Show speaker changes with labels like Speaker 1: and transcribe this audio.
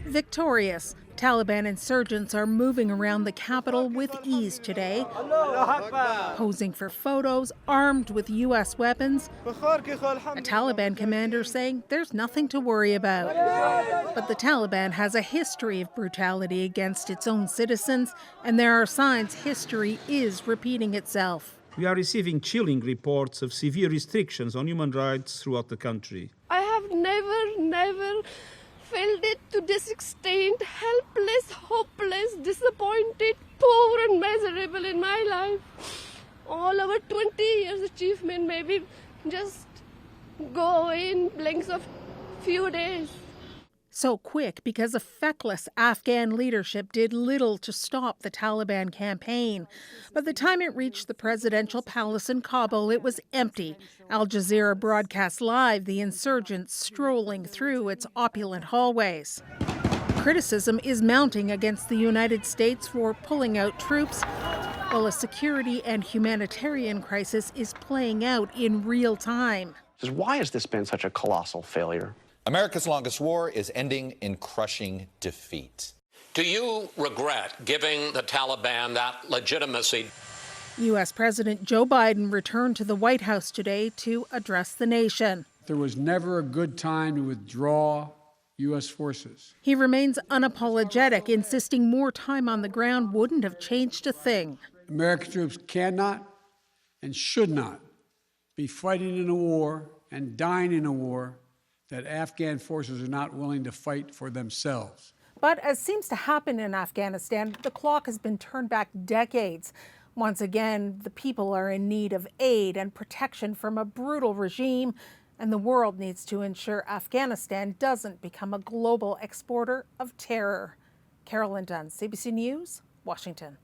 Speaker 1: Victorious, Taliban insurgents are moving around the capital with ease today, posing for photos, armed with U.S. weapons. A Taliban commander saying there's nothing to worry about. But the Taliban has a history of brutality against its own citizens, and there are signs history is repeating itself.
Speaker 2: We are receiving chilling reports of severe restrictions on human rights throughout the country.
Speaker 3: I have never felt it to this extent, helpless, hopeless, disappointed, poor and miserable in my life. All our 20 years achievement maybe just go in blinks of few days.
Speaker 1: So quick because a feckless Afghan leadership did little to stop the Taliban campaign. By the time it reached the presidential palace in Kabul, it was empty. Al Jazeera broadcast live the insurgents strolling through its opulent hallways. Criticism is mounting against the United States for pulling out troops, while a security and humanitarian crisis is playing out in real time.
Speaker 4: Why has this been such a colossal failure?
Speaker 5: America's longest war is ending in crushing defeat.
Speaker 6: Do you regret giving the Taliban that legitimacy?
Speaker 1: U.S. President Joe Biden returned to the White House today to address the nation.
Speaker 7: There was never a good time to withdraw U.S. forces.
Speaker 1: He remains unapologetic, insisting more time on the ground wouldn't have changed a thing.
Speaker 7: American troops cannot and should not be fighting in a war and dying in a war that Afghan forces are not willing to fight for themselves.
Speaker 1: But as seems to happen in Afghanistan, the clock has been turned back decades. Once again, the people are in need of aid and protection from a brutal regime, and the world needs to ensure Afghanistan doesn't become a global exporter of terror. Carolyn Dunn, CBC News, Washington.